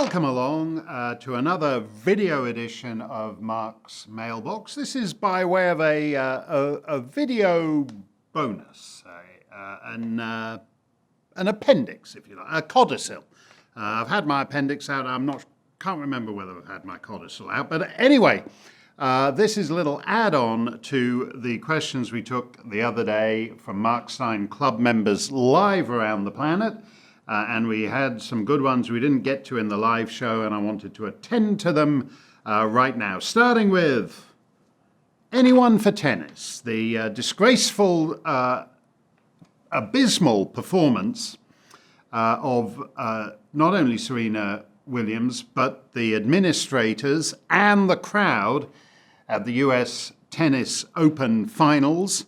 welcome along to another video edition of Mark's Mailbox. This is by way of a video bonus, an appendix, if you like, a codicil. I've had my appendix out. Can't remember whether I've had my codicil out, but anyway, this is a little add-on to the questions we took the other day from Mark Steyn Club members live around the planet. And we had some good ones we didn't get to in the live show, and I wanted to attend to them right now. Starting with anyone for tennis, the disgraceful, abysmal performance of not only Serena Williams, but the administrators and the crowd at the US Tennis Open Finals.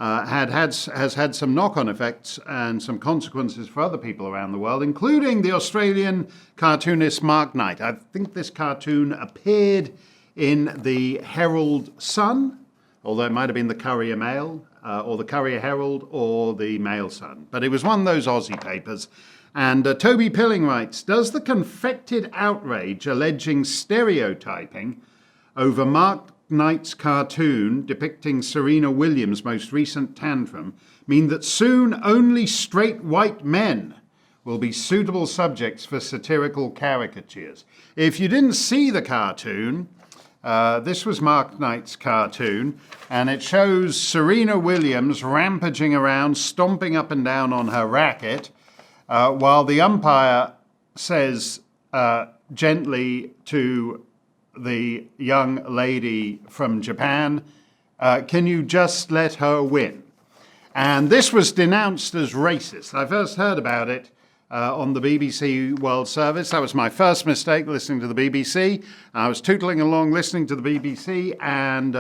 Has had some knock-on effects and some consequences for other people around the world, including the Australian cartoonist Mark Knight. I think this cartoon appeared in the Herald Sun, although it might have been the Courier Mail, or the Courier Herald, or the Mail Sun. But it was one of those Aussie papers. And Toby Pilling writes, does the confected outrage alleging stereotyping over Mark Knight's cartoon depicting Serena Williams' most recent tantrum mean that soon only straight white men will be suitable subjects for satirical caricatures? If you didn't see the cartoon, this was Mark Knight's cartoon, and it shows Serena Williams rampaging around, stomping up and down on her racket, while the umpire says gently to the young lady from Japan, can you just let her win? And this was denounced as racist. I first heard about it on the BBC World Service. That was my first mistake, listening to the BBC. I was tootling along listening to the BBC, and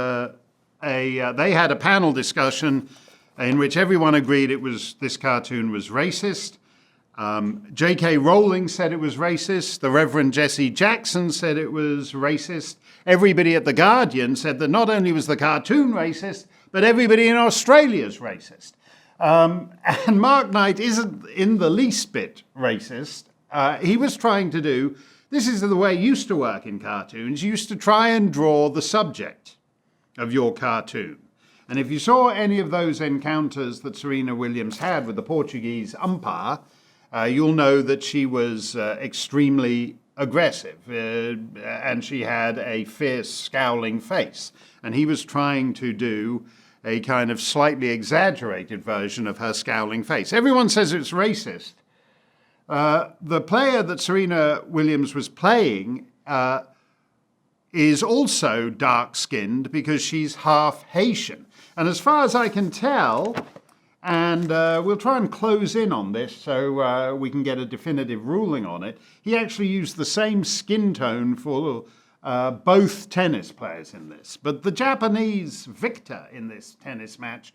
they had a panel discussion in which everyone agreed this cartoon was racist. J.K. Rowling said it was racist. The Reverend Jesse Jackson said it was racist. Everybody at The Guardian said that not only was the cartoon racist, but everybody in Australia is racist. And Mark Knight isn't in the least bit racist. He was trying to do, this is the way it used to work in cartoons, you used to try and draw the subject of your cartoon. And if you saw any of those encounters that Serena Williams had with the Portuguese umpire, you'll know that she was extremely aggressive, and she had a fierce, scowling face. And he was trying to do a kind of slightly exaggerated version of her scowling face. Everyone says it's racist. The player that Serena Williams was playing is also dark-skinned because she's half Haitian. And as far as I can tell, and we'll try and close in on this so we can get a definitive ruling on it, he actually used the same skin tone for both tennis players in this. But the Japanese victor in this tennis match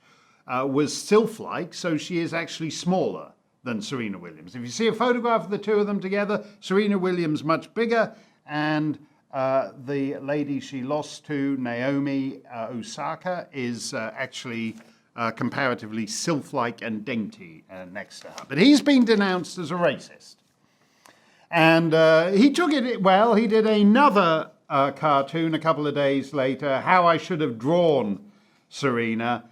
was sylph-like, so she is actually smaller than Serena Williams. If you see a photograph of the two of them together, Serena Williams much bigger, and the lady she lost to, Naomi Osaka, is actually comparatively sylph-like and dainty next to her. But he's been denounced as a racist. And he took it well. He did another cartoon a couple of days later, how I should have drawn Serena,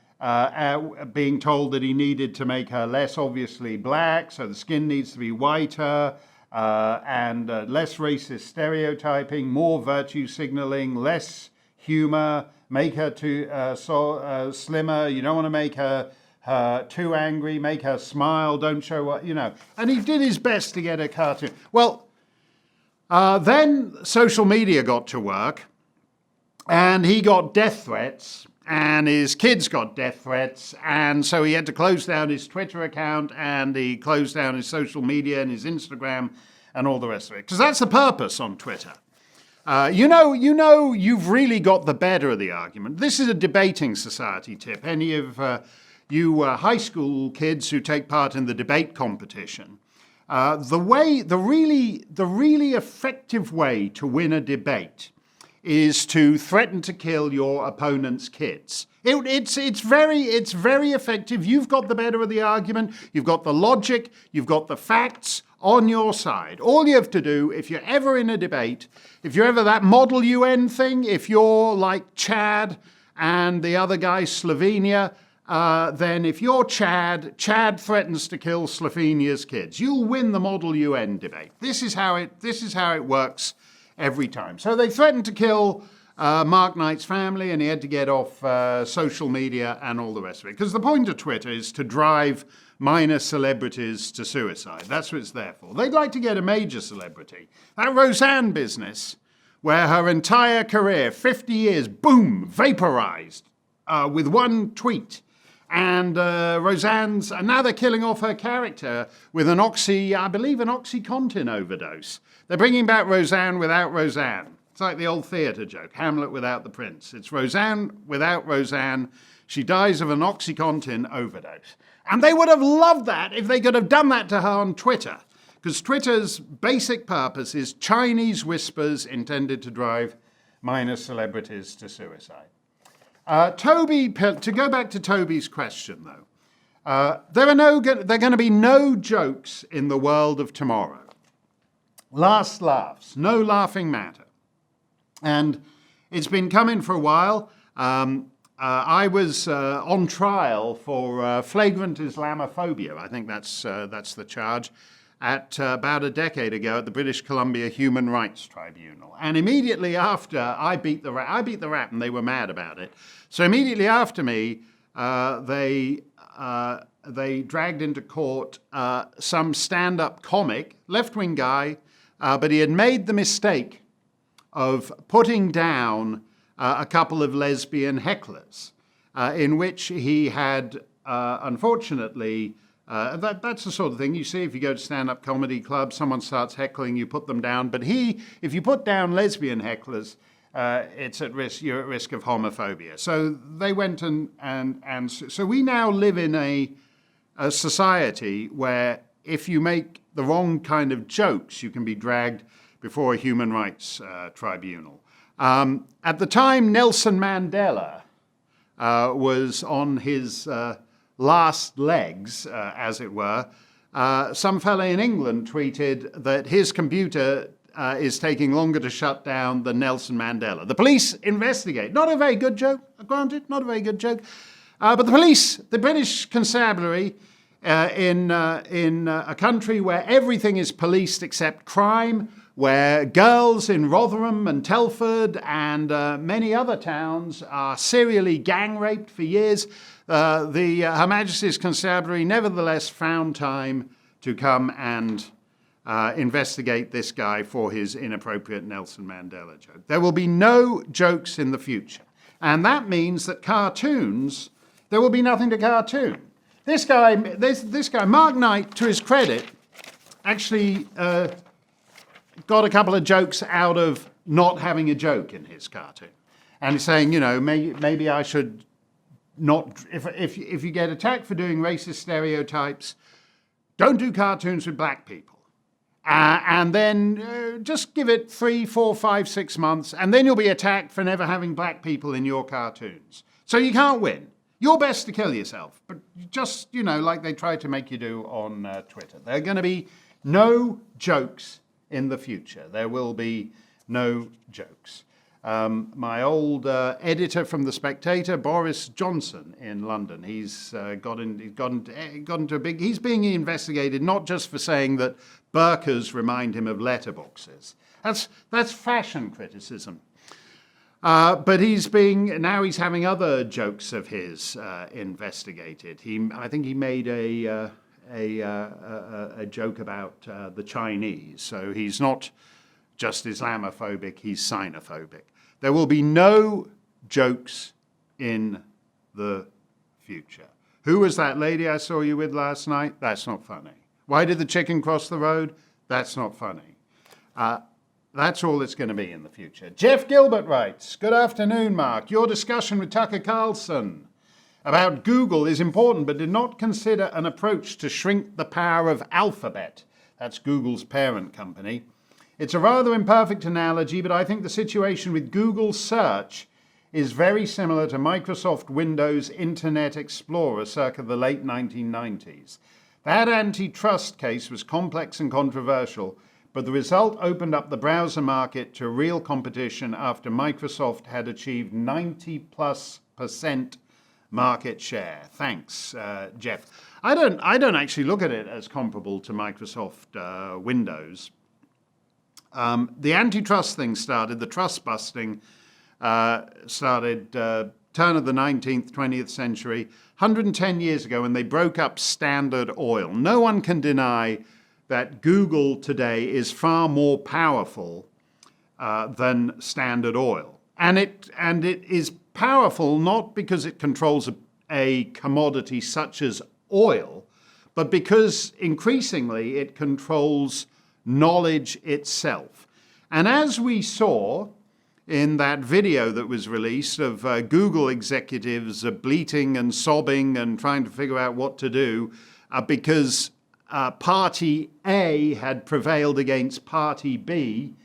being told that he needed to make her less obviously black, so the skin needs to be whiter, and less racist stereotyping, more virtue signaling, less humor, make her too slimmer. You don't want to make her too angry, make her smile, don't show what, you know. And he did his best to get a cartoon. Well, then social media got to work, and he got death threats, and his kids got death threats, and so he had to close down his Twitter account, and he closed down his social media and his Instagram and all the rest of it. Because that's the purpose on Twitter. You've really got the better of the argument. This is a debating society tip. Any of you high school kids who take part in the debate competition, the really effective way to win a debate is to threaten to kill your opponent's kids. It's very effective. You've got the better of the argument. You've got the logic. You've got the facts. on your side. All you have to do, if you're ever in a debate, if you're ever that model UN thing, if you're like Chad and the other guy, Slovenia, then if you're Chad threatens to kill Slovenia's kids. You'll win the model UN debate. This is how it works every time. So they threatened to kill Mark Knight's family, and he had to get off social media and all the rest of it. Because the point of Twitter is to drive minor celebrities to suicide. That's what it's there for. They'd like to get a major celebrity. That Roseanne business, where her entire career, 50 years, boom, vaporized with one tweet. And Roseanne's, and now they're killing off her character with an Oxycontin overdose. They're bringing back Roseanne without Roseanne. It's like the old theatre joke, Hamlet without the prince. It's Roseanne without Roseanne. She dies of an Oxycontin overdose. And they would have loved that if they could have done that to her on Twitter. Because Twitter's basic purpose is Chinese whispers intended to drive minor celebrities to suicide. To go back to Toby's question, though, there are going to be no jokes in the world of tomorrow. Last laughs, no laughing matter. And it's been coming for a while. I was on trial for flagrant Islamophobia. I think that's the charge. At about a decade ago at the British Columbia Human Rights Tribunal. And immediately after I beat the rap and they were mad about it. So immediately after me, they dragged into court some stand-up comic, left-wing guy, but he had made the mistake of putting down a couple of lesbian hecklers, in which he had, unfortunately, that's the sort of thing you see if you go to stand-up comedy clubs, someone starts heckling, you put them down. But if you put down lesbian hecklers, it's at risk. You're at risk of homophobia. So they went and so we now live in a society where if you make the wrong kind of jokes, you can be dragged before a human rights tribunal. At the time Nelson Mandela was on his last legs, as it were, some fella in England tweeted that his computer is taking longer to shut down than Nelson Mandela. The police investigate. Not a very good joke, granted, not a very good joke. But the police, the British Constabulary, in a country where everything is policed except crime, where girls in Rotherham and Telford and many other towns are serially gang raped for years, Her Majesty's Constabulary nevertheless found time to come and investigate this guy for his inappropriate Nelson Mandela joke. There will be no jokes in the future. And that means that cartoons, there will be nothing to cartoon. This guy, Mark Knight, to his credit, actually got a couple of jokes out of not having a joke in his cartoon. And he's saying, maybe I should not, if you get attacked for doing racist stereotypes, don't do cartoons with black people. And then just give it 3, 4, 5, 6 months, and then you'll be attacked for never having black people in your cartoons. So you can't win. You're best to kill yourself, but just, like they tried to make you do on Twitter. There are going to be no jokes in the future. There will be no jokes. My old editor from The Spectator, Boris Johnson in London, he's got into a big... He's being investigated not just for saying that burqas remind him of letterboxes. That's fashion criticism. But he's having other jokes of his investigated. I think he made a joke about the Chinese. So he's not just Islamophobic, he's xenophobic. There will be no jokes in the future. Who was that lady I saw you with last night? That's not funny. Why did the chicken cross the road? That's not funny. That's all it's going to be in the future. Jeff Gilbert writes, good afternoon, Mark. Your discussion with Tucker Carlson about Google is important, but did not consider an approach to shrink the power of Alphabet. That's Google's parent company. It's a rather imperfect analogy, but I think the situation with Google Search is very similar to Microsoft Windows Internet Explorer circa the late 1990s. That antitrust case was complex and controversial, but the result opened up the browser market to real competition after Microsoft had achieved 90+% market share. Thanks, Jeff. I don't actually look at it as comparable to Microsoft Windows. The antitrust thing started, the trust busting started turn of the 19th, 20th century, 110 years ago, when they broke up Standard Oil. No one can deny that Google today is far more powerful than Standard Oil. And it is powerful not because it controls a commodity such as oil, but because increasingly it controls knowledge itself. And as we saw in that video that was released of Google executives bleating and sobbing and trying to figure out what to do because Party A had prevailed against Party B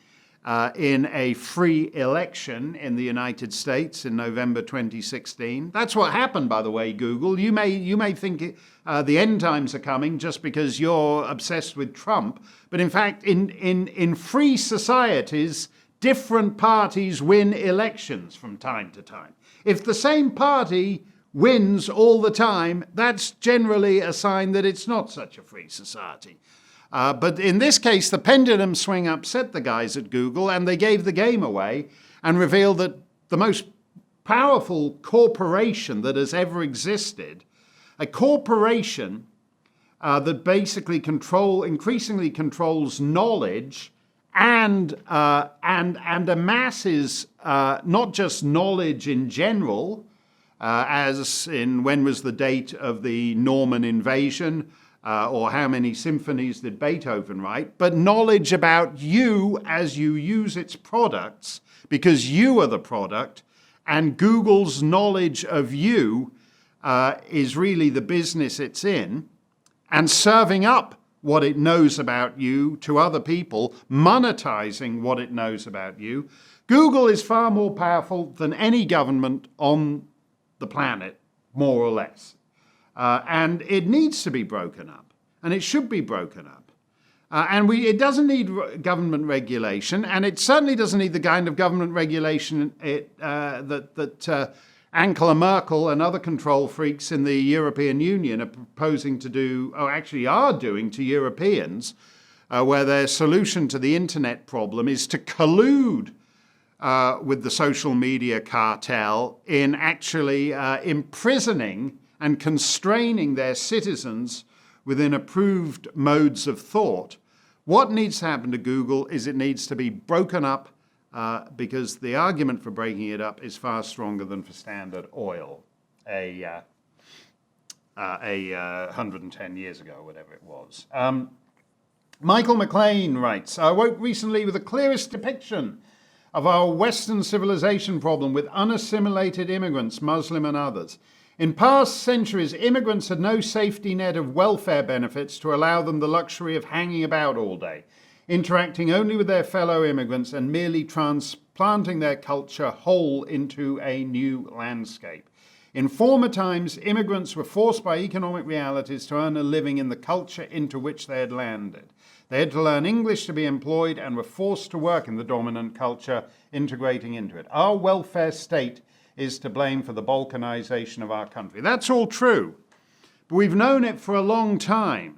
in a free election in the United States in November 2016. That's what happened, by the way, Google. You may think the end times are coming just because you're obsessed with Trump. But in fact, in free societies, different parties win elections from time to time. If the same party wins all the time, that's generally a sign that it's not such a free society. But in this case, the pendulum swing upset the guys at Google, and they gave the game away and revealed that the most powerful corporation that has ever existed, a corporation that basically increasingly controls knowledge and amasses not just knowledge in general, as in when was the date of the Norman invasion, or how many symphonies did Beethoven write, but knowledge about you as you use its products, because you are the product, and Google's knowledge of you is really the business it's in, and serving up what it knows about you to other people, monetizing what it knows about you. Google is far more powerful than any government on the planet, more or less. And it needs to be broken up, and it should be broken up. It doesn't need government regulation, and it certainly doesn't need the kind of government regulation that Angela Merkel and other control freaks in the European Union are proposing to do, or actually are doing to Europeans, where their solution to the internet problem is to collude with the social media cartel in actually imprisoning and constraining their citizens within approved modes of thought. What needs to happen to Google is it needs to be broken up because the argument for breaking it up is far stronger than for Standard Oil, 110 years ago, whatever it was. Michael McClane writes, I woke recently with the clearest depiction of our Western civilization problem with unassimilated immigrants, Muslim and others. In past centuries, immigrants had no safety net of welfare benefits to allow them the luxury of hanging about all day, interacting only with their fellow immigrants and merely transplanting their culture whole into a new landscape. In former times, immigrants were forced by economic realities to earn a living in the culture into which they had landed. They had to learn English to be employed and were forced to work in the dominant culture, integrating into it. Our welfare state is to blame for the Balkanization of our country. That's all true, but we've known it for a long time.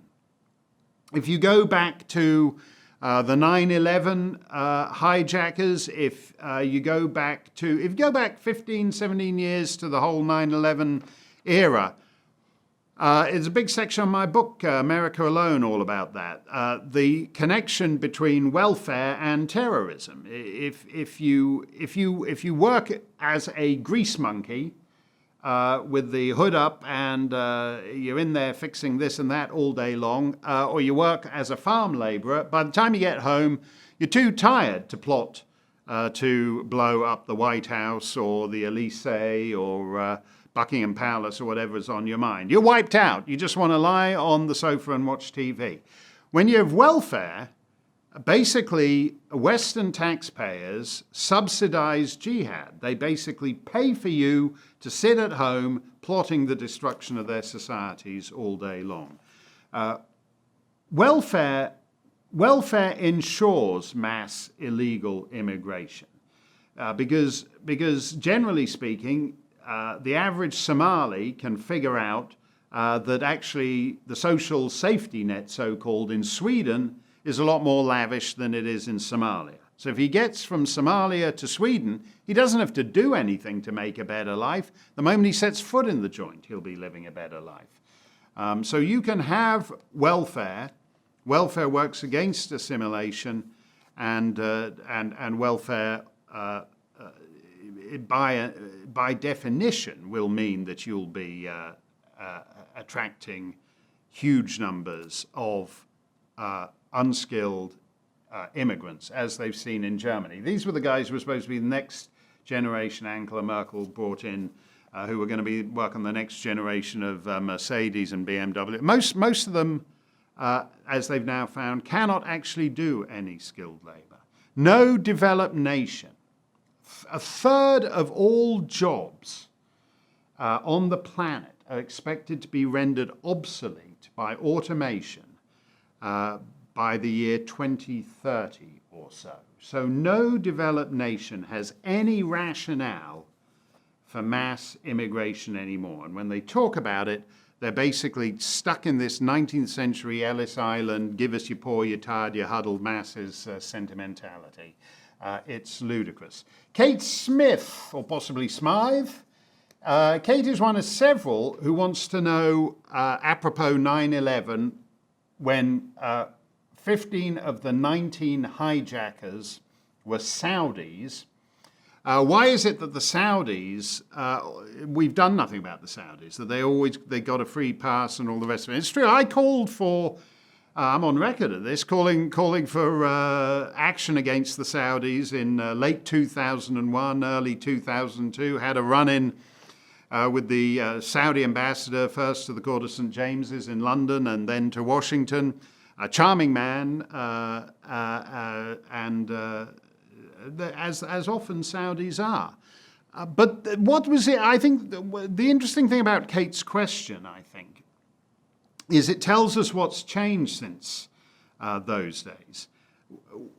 If you go back to the 9/11 hijackers, if you go back 15, 17 years to the whole 9/11 era, it's a big section of my book, America Alone, all about that. The connection between welfare and terrorism. If you work as a grease monkey with the hood up and you're in there fixing this and that all day long, or you work as a farm laborer, by the time you get home, you're too tired to plot to blow up the White House or the Elysee or Buckingham Palace or whatever's on your mind. You're wiped out. You just want to lie on the sofa and watch TV. When you have welfare, basically Western taxpayers subsidize jihad. They basically pay for you to sit at home plotting the destruction of their societies all day long. Welfare ensures mass illegal immigration because generally speaking, the average Somali can figure out that actually the social safety net, so-called, in Sweden is a lot more lavish than it is in Somalia. So if he gets from Somalia to Sweden, he doesn't have to do anything to make a better life. The moment he sets foot in the joint, he'll be living a better life. So you can have welfare. Welfare works against assimilation, and welfare, by definition, will mean that you'll be attracting huge numbers of unskilled immigrants, as they've seen in Germany. These were the guys who were supposed to be the next generation Angela Merkel brought in, who were going to be work on the next generation of Mercedes and BMW. Most of them, as they've now found, cannot actually do any skilled labor. No developed nation, a third of all jobs on the planet are expected to be rendered obsolete by automation by the year 2030 or so. So no developed nation has any rationale for mass immigration anymore. And when they talk about it, they're basically stuck in this 19th century Ellis Island, give us your poor, your tired, your huddled masses sentimentality. It's ludicrous. Kate Smith, or possibly Smythe. Kate is one of several who wants to know, apropos 9/11, when 15 of the 19 hijackers were Saudis. Why is it that the Saudis, we've done nothing about the Saudis, that they got a free pass and all the rest of it? It's true. I called for, I'm on record of this, calling for action against the Saudis in late 2001, early 2002. Had a run-in with the Saudi ambassador, first to the Court of St. James's in London and then to Washington. A charming man, and as often Saudis are. But what was it? I think the interesting thing about Kate's question, I think, is it tells us what's changed since those days.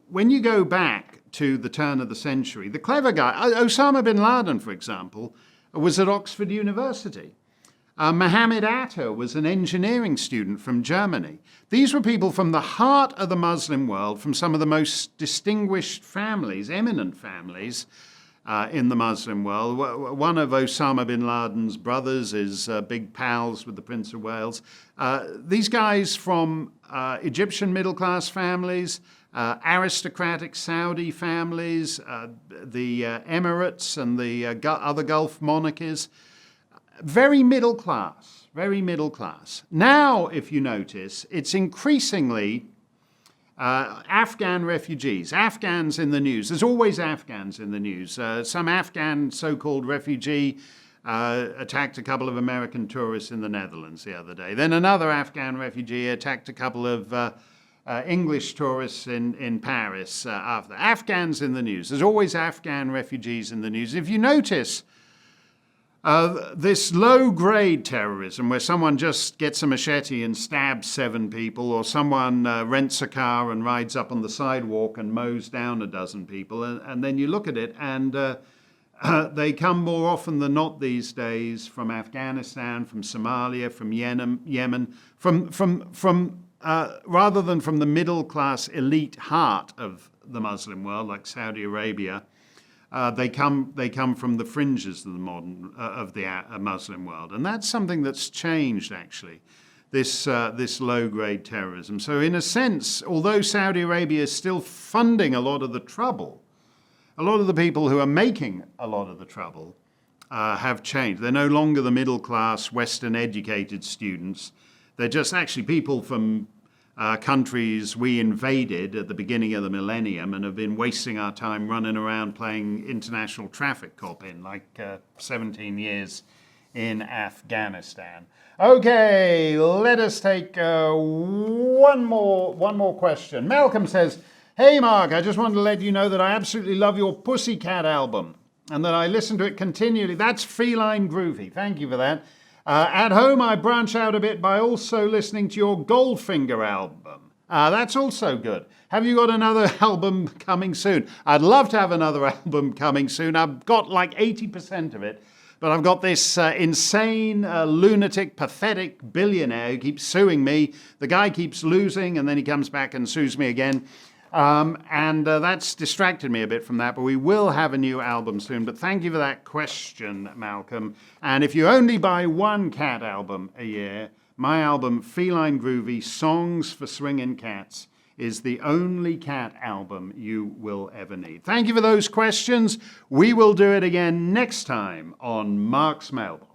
When you go back to the turn of the century, the clever guy, Osama bin Laden, for example, was at Oxford University. Mohammed Atta was an engineering student from Germany. These were people from the heart of the Muslim world, from some of the most distinguished families, eminent families in the Muslim world. One of Osama bin Laden's brothers is big pals with the Prince of Wales. These guys from Egyptian middle-class families, aristocratic Saudi families, the Emirates and the other Gulf monarchies. Very middle class, very middle class. Now, if you notice, it's increasingly Afghan refugees, Afghans in the news. There's always Afghans in the news. Some Afghan so-called refugee attacked a couple of American tourists in the Netherlands the other day. Then another Afghan refugee attacked a couple of English tourists in Paris after. Afghans in the news. There's always Afghan refugees in the news. If you notice, this low-grade terrorism, where someone just gets a machete and stabs 7 people, or someone rents a car and rides up on the sidewalk and mows down a dozen people, and then you look at it, and they come more often than not these days from Afghanistan, from Somalia, from Yemen, from rather than from the middle-class elite heart of the Muslim world, like Saudi Arabia. They come from the fringes of the Muslim world, and that's something that's changed actually. This low-grade terrorism. So in a sense, although Saudi Arabia is still funding a lot of the trouble, a lot of the people who are making a lot of the trouble have changed. They're no longer the middle-class, Western-educated students. They're just actually people from countries we invaded at the beginning of the millennium and have been wasting our time running around playing international traffic cop in, like 17 years in Afghanistan. Okay, let us take one more question. Malcolm says, "Hey Mark, I just wanted to let you know that I absolutely love your Pussycat album and that I listen to it continually." That's Feline Groovy. Thank you for that. At home, I branch out a bit by also listening to your Goldfinger album. That's also good. Have you got another album coming soon? I'd love to have another album coming soon. I've got like 80% of it. But I've got this insane, lunatic, pathetic billionaire who keeps suing me. The guy keeps losing, and then he comes back and sues me again. And that's distracted me a bit from that, but we will have a new album soon. But thank you for that question, Malcolm. And if you only buy one cat album a year, my album, Feline Groovy, Songs for Swingin' Cats, is the only cat album you will ever need. Thank you for those questions. We will do it again next time on Mark's Mailbox.